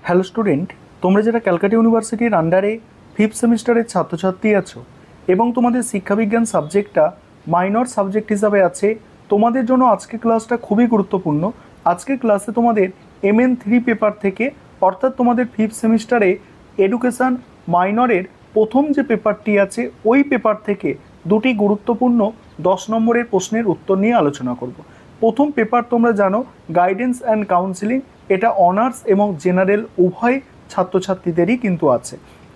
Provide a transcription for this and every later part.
Hello student, তোমরা যারা ক্যালকাটা ইউনিভার্সিটির আন্ডারে ফিফথ সেমিস্টারের ছাত্রছাত্রী আছো এবং তোমাদের শিক্ষাবিজ্ঞান সাবজেক্টটা মাইনর সাবজেক্ট হিসাবে আছে, তোমাদের জন্য আজকের ক্লাসটা খুবই গুরুত্বপূর্ণ। আজকের ক্লাসে তোমাদের MN3 পেপার থেকে, অর্থাৎ তোমাদের ফিফথ সেমিস্টারে এডুকেশান মাইনরের প্রথম যে পেপারটি আছে ওই পেপার থেকে দুটি গুরুত্বপূর্ণ 10 নম্বরের প্রশ্নের উত্তর নিয়ে আলোচনা করব। প্রথম পেপার তোমরা জানো গাইডেন্স অ্যান্ড কাউন্সিলিং, এটা অনার্স এবং জেনারেল উভয় ছাত্রছাত্রীদেরই কিন্তু আছে।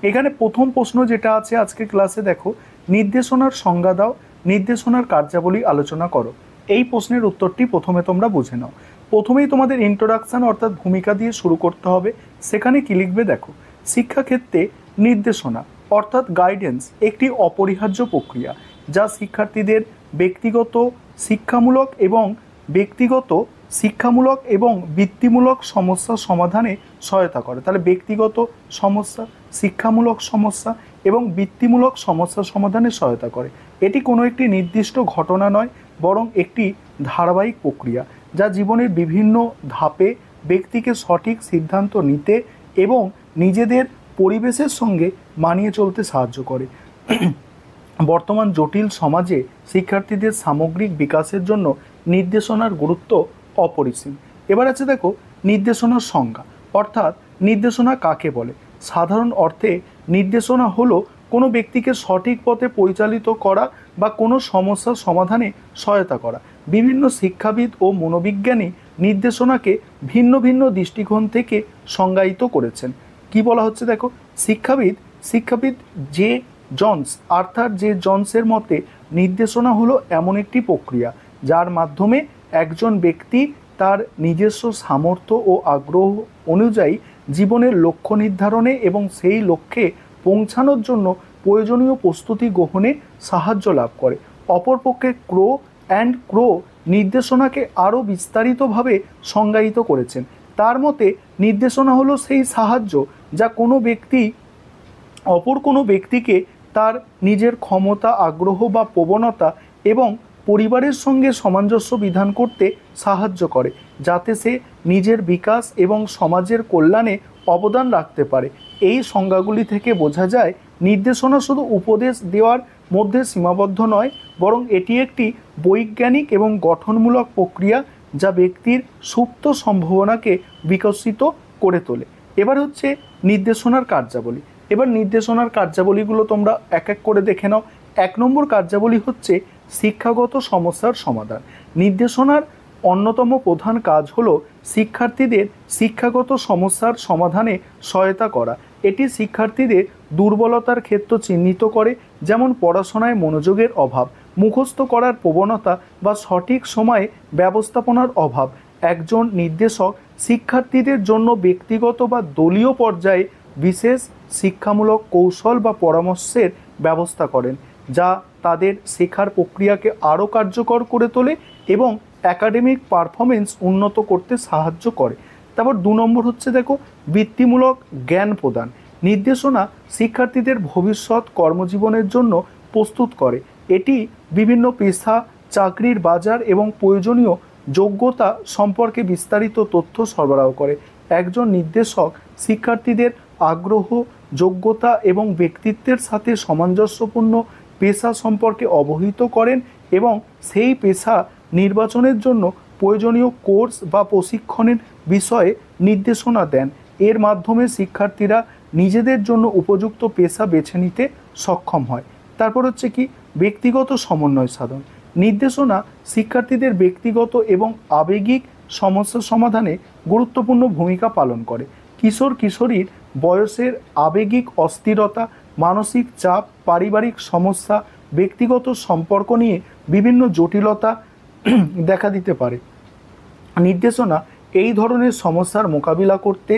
এখানে প্রথম প্রশ্ন যেটা আছে আজকের ক্লাসে, দেখো, নির্দেশনার সংজ্ঞা দাও, নির্দেশনার কার্যাবলী আলোচনা করো। এই প্রশ্নের উত্তরটি প্রথমে তোমরা বুঝে নাও। প্রথমেই তোমাদের ইন্ট্রোডাকশান অর্থাৎ ভূমিকা দিয়ে শুরু করতে হবে। সেখানে কি লিখবে দেখো, শিক্ষাক্ষেত্রে নির্দেশনা অর্থাৎ গাইডেন্স একটি অপরিহার্য প্রক্রিয়া যা শিক্ষার্থীদের ব্যক্তিগত শিক্ষামূলক এবং বৃত্তিমূলক সমস্যা সমাধানে সহায়তা করে। তাহলে ব্যক্তিগত সমস্যা, শিক্ষামূলক সমস্যা এবং বৃত্তিমূলক সমস্যা সমাধানে সহায়তা করে। এটি কোনো একটি নির্দিষ্ট ঘটনা নয়, বরং একটি ধারাবাহিক প্রক্রিয়া যা জীবনের বিভিন্ন ধাপে ব্যক্তিকে সঠিক সিদ্ধান্ত নিতে এবং নিজেদের পরিবেশের সঙ্গে মানিয়ে চলতে সাহায্য করে। বর্তমান জটিল সমাজে শিক্ষার্থীদের সামগ্রিক বিকাশের জন্য নির্দেশনার গুরুত্ব অপরিসীম। এবার আছে দেখো নির্দেশনার সংজ্ঞা, অর্থাৎ নির্দেশনা কাকে বলে। সাধারণ অর্থে নির্দেশনা হলো কোনো ব্যক্তিকে সঠিক পথে পরিচালিত করা বা কোনো সমস্যার সমাধানে সহায়তা করা। বিভিন্ন শিক্ষাবিদ ও মনোবিজ্ঞানী নির্দেশনাকে ভিন্ন ভিন্ন দৃষ্টিকোণ থেকে সংজ্ঞায়িত করেছেন। কি বলা হচ্ছে দেখো, শিক্ষাবিদ জে জনস অর্থাৎ জে জনসের মতে নির্দেশনা হলো এমন একটি প্রক্রিয়া যার মাধ্যমে একজন ব্যক্তি তার নিজস্ব সামর্থ্য ও আগ্রহ অনুযায়ী জীবনের লক্ষ্য নির্ধারণে এবং সেই লক্ষ্যে পৌঁছানোর জন্য প্রয়োজনীয় প্রস্তুতি গ্রহণে সাহায্য লাভ করে। অপরপক্ষে ক্রো নির্দেশনাকে আরও বিস্তারিতভাবে সংজ্ঞায়িত করেছেন। তার মতে নির্দেশনা হলো সেই সাহায্য যা অপর কোনো ব্যক্তিকে তার নিজের ক্ষমতা, আগ্রহ বা প্রবণতা এবং পরিবারের সঙ্গে সামঞ্জস্য বিধান করতে সাহায্য করে, যাতে সে নিজের বিকাশ এবং সমাজের কল্যাণে অবদান রাখতে পারে। এই সংজ্ঞাগুলি থেকে বোঝা যায় নির্দেশনা শুধু উপদেশ দেওয়ার মধ্যে সীমাবদ্ধ নয়, বরং এটি একটি বৈজ্ঞানিক এবং গঠনমূলক প্রক্রিয়া যা ব্যক্তির সুপ্ত সম্ভাবনাকে বিকশিত করে তোলে। এবার হচ্ছে নির্দেশনার কার্যাবলী। এবার নির্দেশনার কার্যাবলীগুলো তোমরা এক এক করে দেখে নাও। 1 নম্বর কার্যাবলী হচ্ছে শিক্ষাগত সমস্যার সমাধান। নির্দেশনার অন্যতম প্রধান কাজ হলো শিক্ষার্থীদের শিক্ষাগত সমস্যার সমাধানে সহায়তা করা। এটি শিক্ষার্থীদের দুর্বলতার ক্ষেত্র চিহ্নিত করে, যেমন পড়াশোনায় মনোযোগের অভাব, মুখস্থ করার প্রবণতা বা সঠিক সময়ে ব্যবস্থাপনার অভাব। একজন নির্দেশক শিক্ষার্থীদের জন্য ব্যক্তিগত বা দলীয় পর্যায়ে বিশেষ শিক্ষামূলক কৌশল বা পরামর্শের ব্যবস্থা করেন, যা তাদের শেখার প্রক্রিয়াকে আরও কার্যকর করে তোলে এবং একাডেমিক পারফরমেন্স উন্নত করতে সাহায্য করে। তারপর 2 নম্বর হচ্ছে দেখো বৃত্তিমূলক জ্ঞান প্রদান। নির্দেশনা শিক্ষার্থীদের ভবিষ্যৎ কর্মজীবনের জন্য প্রস্তুত করে। এটি বিভিন্ন পেশা, চাকরির বাজার এবং প্রয়োজনীয় যোগ্যতা সম্পর্কে বিস্তারিত তথ্য সরবরাহ করে। একজন নির্দেশক শিক্ষার্থীদের আগ্রহ, যোগ্যতা এবং ব্যক্তিত্বের সাথে সামঞ্জস্যপূর্ণ পেশা সম্পর্কে অবহিত করেন এবং সেই পেশা নির্বাচনের জন্য প্রয়োজনীয় কোর্স বা প্রশিক্ষণের বিষয়ে নির্দেশনা দেন। এর মাধ্যমে শিক্ষার্থীরা নিজেদের জন্য উপযুক্ত পেশা বেছে নিতে সক্ষম হয়। তারপর হচ্ছে কি ব্যক্তিগত সমন্বয় সাধন। নির্দেশনা শিক্ষার্থীদের ব্যক্তিগত এবং আবেগিক সমস্যা সমাধানে গুরুত্বপূর্ণ ভূমিকা পালন করে। কিশোরীর বয়সের আবেগিক অস্থিরতা, মানসিক চাপ, পারিবারিক সমস্যা, ব্যক্তিগত সম্পর্ক নিয়ে বিভিন্ন জটিলতা দেখা দিতে পারে। নির্দেশনা এই ধরনের সমস্যার মোকাবিলা করতে,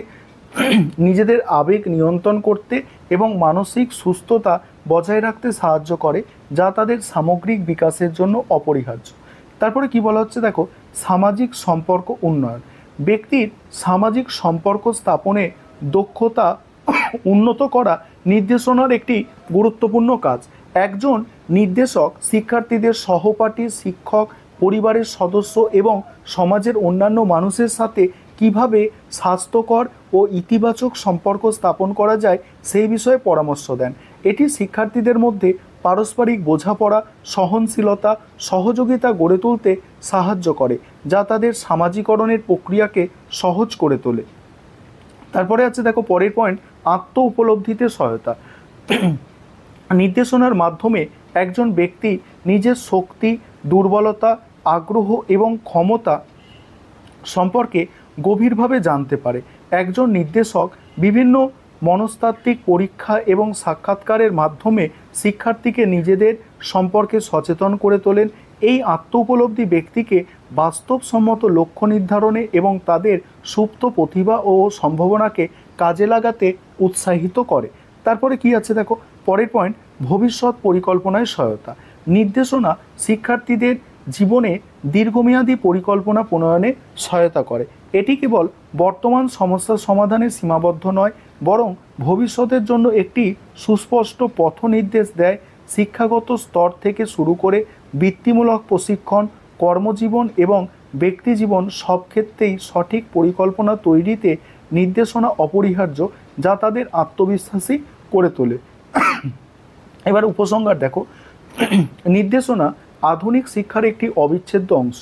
নিজেদের আবেগ নিয়ন্ত্রণ করতে এবং মানসিক সুস্থতা বজায় রাখতে সাহায্য করে, যা তাদের সামগ্রিক বিকাশের জন্য অপরিহার্য। তারপরে কি বলা হচ্ছে দেখো, সামাজিক সম্পর্ক উন্নয়ন। ব্যক্তির সামাজিক সম্পর্ক স্থাপনে দক্ষতা উন্নত করা নির্দেশনার একটি গুরুত্বপূর্ণ কাজ। একজন নির্দেশক শিক্ষার্থীদের সহপাঠী, শিক্ষক, পরিবারের সদস্য এবং সমাজের অন্যান্য মানুষের সাথে কিভাবে স্বাস্থ্যকর ও ইতিবাচক সম্পর্ক স্থাপন করা যায় সেই বিষয়ে পরামর্শ দেন। এটি শিক্ষার্থীদের মধ্যে পারস্পরিক বোঝাপড়া, সহনশীলতা, সহযোগিতা গড়ে তুলতে সাহায্য করে, যা তাদের সামাজিকরণের প্রক্রিয়াকে সহজ করে তোলে। তারপরে আছে দেখো পরের পয়েন্ট, আত্ম উপলব্ধিতে সহায়তা। নির্দেশনার মাধ্যমে একজন ব্যক্তি নিজের শক্তি, দুর্বলতা, আগ্রহ এবং ক্ষমতা সম্পর্কে গভীরভাবে জানতে পারে। একজন নির্দেশক বিভিন্ন মনস্তাত্ত্বিক পরীক্ষা এবং সাক্ষাৎকারের মাধ্যমে শিক্ষার্থীকে নিজেদের সম্পর্কে সচেতন করে তোলেন। এই আত্ম উপলব্ধি ব্যক্তিকে বাস্তবসম্মত লক্ষ্য নির্ধারণে এবং তাদের সুপ্ত প্রতিভা ও সম্ভাবনাকে কাজে লাগাতে উৎসাহিত করে। তারপরে কি আছে দেখো পরের পয়েন্ট, ভবিষ্যৎ পরিকল্পনায় সহায়তা। নির্দেশনা শিক্ষার্থীদের জীবনে দীর্ঘমেয়াদী পরিকল্পনা প্রণয়নে সহায়তা করে। এটি কেবল বর্তমান সমস্যার সমাধানে সীমাবদ্ধ নয়, বরং ভবিষ্যতের জন্য একটি সুস্পষ্ট পথ নির্দেশ দেয়। শিক্ষাগত স্তর থেকে শুরু করে বৃত্তিমূলক প্রশিক্ষণ, কর্মজীবন এবং ব্যক্তিজীবন সব ক্ষেত্রেই সঠিক পরিকল্পনা তৈরিতে নির্দেশনা অপরিহার্য, যা তাদের আত্মবিশ্বাসী করে তোলে। এবার উপসংহার দেখো, নির্দেশনা আধুনিক শিক্ষার একটি অবিচ্ছেদ্য অংশ।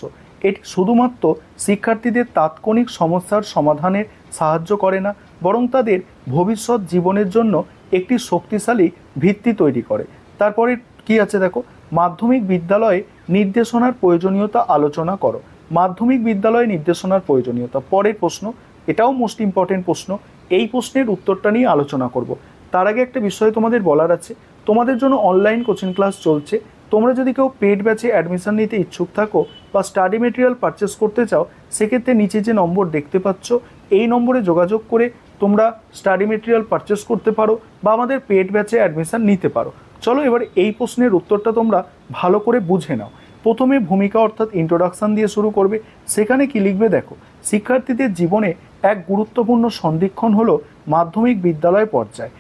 এটি শুধুমাত্র শিক্ষার্থীদের তাৎক্ষণিক সমস্যার সমাধানে সাহায্য করে না, বরং তাদের ভবিষ্যৎ জীবনের জন্য একটি শক্তিশালী ভিত্তি তৈরি করে। তারপরে কি আছে দেখো, মাধ্যমিক বিদ্যালয়ে নির্দেশনার প্রয়োজনীয়তা আলোচনা করো। মাধ্যমিক বিদ্যালয়ে নির্দেশনার প্রয়োজনীয়তা, পরের প্রশ্ন, এটাও মোস্ট ইম্পর্টেন্ট প্রশ্ন। এই প্রশ্নের উত্তরটা নিয়ে আলোচনা করব। তার আগে একটা বিষয় তোমাদের বলার আছে, তোমাদের জন্য অনলাইন কোচিং ক্লাস চলছে। তোমরা যদি কেউ পেড ব্যাচে অ্যাডমিশন নিতে ইচ্ছুক থাকো বা স্টাডি মেটেরিয়াল পারচেস করতে চাও, সেক্ষেত্রে নিচে যে নম্বর দেখতে পাচ্ছ এই নম্বরে যোগাযোগ করে তোমরা স্টাডি মেটেরিয়াল পারচেস করতে পারো বা আমাদের পেড ব্যাচে অ্যাডমিশন নিতে পারো। চলো এবার এই প্রশ্নের উত্তরটা তোমরা ভালো করে বুঝে নাও। প্রথমে ভূমিকা অর্থাৎ ইন্ট্রোডাকশান দিয়ে শুরু করবে। সেখানে কি লিখবে দেখো, শিক্ষার্থীদের জীবনে এক গুরুত্বপূর্ণ সন্ধিক্ষণ হলো মাধ্যমিক বিদ্যালয় পর্যায়।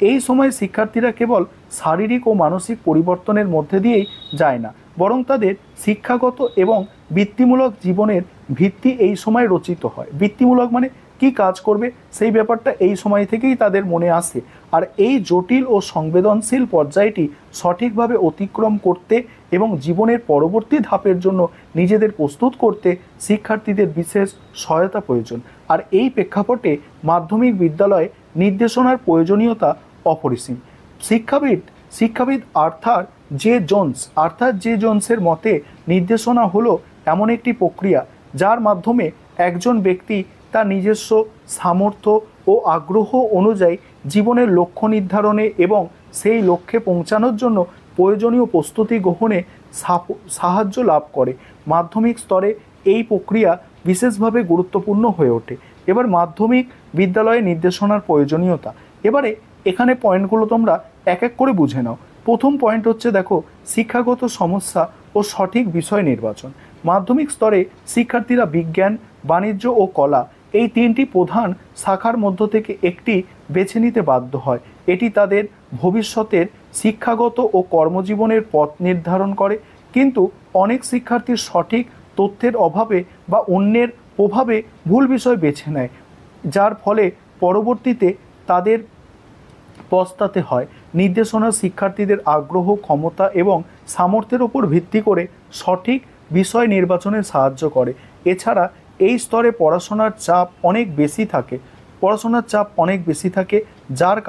এই সময় শিক্ষার্থীরা কেবল শারীরিক ও মানসিক পরিবর্তনের মধ্যে দিয়েই যায় না, বরং তাদের শিক্ষাগত এবং বৃত্তিমূলক জীবনের ভিত্তি এই সময় রচিত হয়। বৃত্তিমূলক মানে কি কাজ করবে সেই ব্যাপারটা এই সময় থেকেই তাদের মনে আসে। আর এই জটিল ও সংবেদনশীল পর্যায়টি সঠিকভাবে অতিক্রম করতে এবং জীবনের পরবর্তী ধাপের জন্য নিজেদের প্রস্তুত করতে শিক্ষার্থীদের বিশেষ সহায়তা প্রয়োজন। আর এই প্রেক্ষাপটে মাধ্যমিক বিদ্যালয়ে নির্দেশনার প্রয়োজনীয়তা অপরিসীম। শিক্ষাবিদ আর্থার জে জোন্সের মতে নির্দেশনা হলো এমন একটি প্রক্রিয়া যার মাধ্যমে একজন ব্যক্তি তার নিজস্ব সামর্থ্য ও আগ্রহ অনুযায়ী জীবনের লক্ষ্য নির্ধারণে এবং সেই লক্ষ্যে পৌঁছানোর জন্য প্রয়োজনীয় প্রস্তুতি গ্রহণে সাহায্য লাভ করে। মাধ্যমিক স্তরে এই প্রক্রিয়া বিশেষভাবে গুরুত্বপূর্ণ হয়ে ওঠে। এবার মাধ্যমিক বিদ্যালয়ে নির্দেশনার প্রয়োজনীয়তা। এবারে এখানে পয়েন্টগুলো তোমরা এক এক করে বুঝে নাও। প্রথম পয়েন্ট হচ্ছে দেখো, শিক্ষাগত সমস্যা ও সঠিক বিষয় নির্বাচন। মাধ্যমিক স্তরে শিক্ষার্থীরা বিজ্ঞান, বাণিজ্য ও কলা এই তিনটি প্রধান শাখার মধ্য থেকে একটি বেছে নিতে বাধ্য হয়। এটি তাদের ভবিষ্যতের শিক্ষাগত ও কর্মজীবনের পথ নির্ধারণ করে। কিন্তু অনেক শিক্ষার্থী সঠিক তথ্যের অভাবে বা অন্যের প্রভাবে ভুল বিষয় বেছে নেয়, যার ফলে পরবর্তীতে তাদের পস্তাতে হয়। নির্দেশনা শিক্ষার্থীদের আগ্রহ, ক্ষমতা এবং সামর্থ্যের উপর ভিত্তি করে সঠিক বিষয় নির্বাচনে সাহায্য করে। এছাড়া এই স্তরে পড়াশোনার চাপ অনেক বেশি থাকে, যার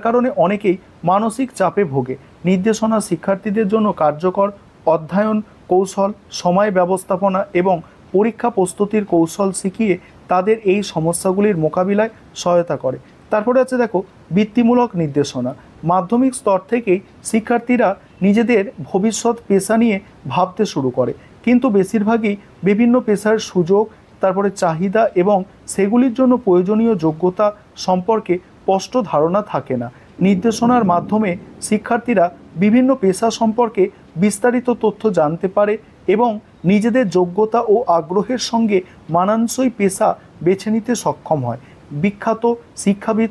কারণে অনেকেই মানসিক চাপে ভোগে। নির্দেশনা শিক্ষার্থীদের জন্য কার্যকর অধ্যয়ন কৌশল, সময় ব্যবস্থাপনা এবং পরীক্ষা প্রস্তুতির কৌশল শিখিয়ে তাদের এই সমস্যাগুলির মোকাবিলায় সহায়তা করে। তারপরে আছে দেখো, বৃত্তিমূলক নির্দেশনা। মাধ্যমিক স্তর থেকেই শিক্ষার্থীরা নিজেদের ভবিষ্যৎ পেশা নিয়ে ভাবতে শুরু করে, কিন্তু বেশিরভাগই বিভিন্ন পেশার সুযোগ, তারপরে চাহিদা এবং সেগুলির জন্য প্রয়োজনীয় যোগ্যতা সম্পর্কে স্পষ্ট ধারণা থাকে না। নির্দেশনার মাধ্যমে শিক্ষার্থীরা বিভিন্ন পেশা সম্পর্কে বিস্তারিত তথ্য জানতে পারে এবং নিজেদের যোগ্যতা ও আগ্রহের সঙ্গে মানানসই পেশা বেছে নিতে সক্ষম হয়। বিখ্যাত শিক্ষাবিদ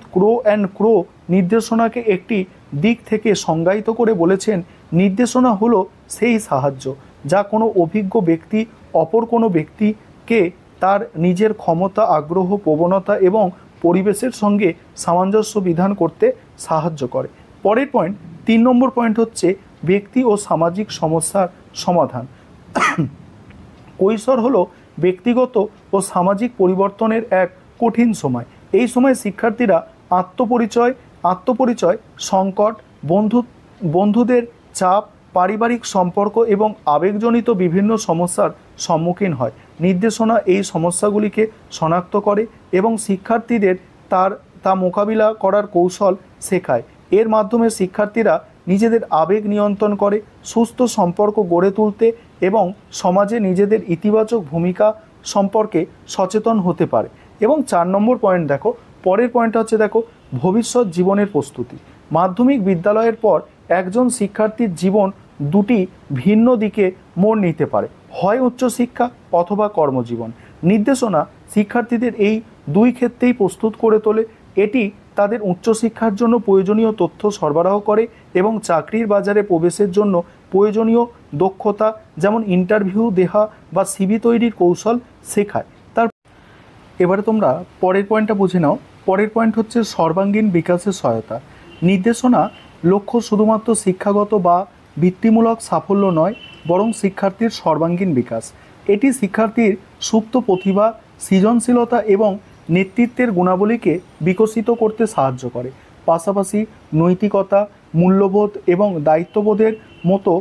ক্রো নির্দেশনাকে একটি দিক থেকে সংজ্ঞায়িত করে বলেছেন, নির্দেশনা হলো সেই সাহায্য যা কোনো অভিজ্ঞ ব্যক্তি অপর কোনো ব্যক্তিকে তার নিজের ক্ষমতা, আগ্রহ, প্রবণতা এবং পরিবেশের সঙ্গে সামঞ্জস্য বিধান করতে সাহায্য করে। পরের পয়েন্ট 3 নম্বর পয়েন্ট হচ্ছে ব্যক্তি ও সামাজিক সমস্যার সমাধান। কৈশোর হলো ব্যক্তিগত ও সামাজিক পরিবর্তনের এক কঠিন সময়। এই সময় শিক্ষার্থীরা আত্মপরিচয় সংকট, বন্ধুদের চাপ, পারিবারিক সম্পর্ক এবং আবেগজনিত বিভিন্ন সমস্যার সম্মুখীন হয়। নির্দেশনা এই সমস্যাগুলিকে শনাক্ত করে এবং শিক্ষার্থীদের তা মোকাবিলা করার কৌশল শেখায়। এর মাধ্যমে শিক্ষার্থীরা নিজেদের আবেগ নিয়ন্ত্রণ করে, সুস্থ সম্পর্ক গড়ে তুলতে এবং সমাজে নিজেদের ইতিবাচক ভূমিকা সম্পর্কে সচেতন হতে পারে। এবং 4 নম্বর পয়েন্ট দেখো, পরের পয়েন্টটা হচ্ছে দেখো ভবিষ্যৎ জীবনের প্রস্তুতি। মাধ্যমিক বিদ্যালয়ের পর একজন শিক্ষার্থীর জীবন দুটি ভিন্ন দিকে মোড় নিতে পারে, হয় উচ্চশিক্ষা অথবা কর্মজীবন। নির্দেশনা শিক্ষার্থীদের এই দুই ক্ষেত্রেই প্রস্তুত করে তোলে। এটি তাদের উচ্চশিক্ষার জন্য প্রয়োজনীয় তথ্য সরবরাহ করে এবং চাকরির বাজারে প্রবেশের জন্য প্রয়োজনীয় দক্ষতা যেমন ইন্টারভিউ দেওয়া বা সিভি তৈরির কৌশল শেখায়। এবারে তোমরা পরের পয়েন্টটা বুঝে নাও। পরের পয়েন্ট হচ্ছে সর্বাঙ্গীন বিকাশের সহায়তা। নির্দেশনা লক্ষ্য শুধুমাত্র শিক্ষাগত বা বৃত্তিমূলক সাফল্য নয়, বরং শিক্ষার্থীর সর্বাঙ্গীন বিকাশ। এটি শিক্ষার্থীর সুপ্ত প্রতিভা, সৃজনশীলতা এবং নেতৃত্বের গুণাবলীকে বিকশিত করতে সাহায্য করে। পাশাপাশি নৈতিকতা, মূল্যবোধ এবং দায়িত্ববোধের মতো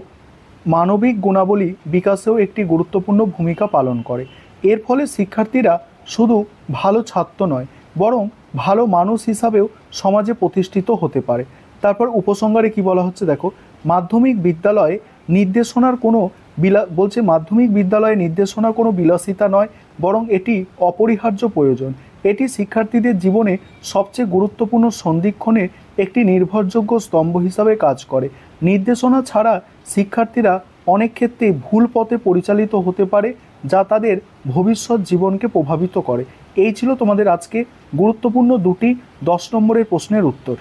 মানবিক গুণাবলী বিকাশেও একটি গুরুত্বপূর্ণ ভূমিকা পালন করে। এর ফলে শিক্ষার্থীরা শুধু ভালো ছাত্র নয়, বরং ভালো মানুষ হিসাবেও সমাজে প্রতিষ্ঠিত হতে পারে। তারপর উপসংহারে কি বলা হচ্ছে দেখো, মাধ্যমিক বিদ্যালয়ে নির্দেশনার কোনো নির্দেশনা কোনো বিলাসিতা নয়, বরং এটি অপরিহার্য প্রয়োজন। এটি শিক্ষার্থীদের জীবনে সবচেয়ে গুরুত্বপূর্ণ সন্ধিক্ষণের একটি নির্ভরযোগ্য স্তম্ভ হিসাবে কাজ করে। নির্দেশনা ছাড়া শিক্ষার্থীরা অনেক ক্ষেত্রে ভুল পথে পরিচালিত হতে পারে, যা তাদের ভবিষ্যৎ জীবনকে প্রভাবিত করে। এই ছিল তোমাদের আজকে গুরুত্বপূর্ণ দুটি 10 নম্বরের প্রশ্নের উত্তর।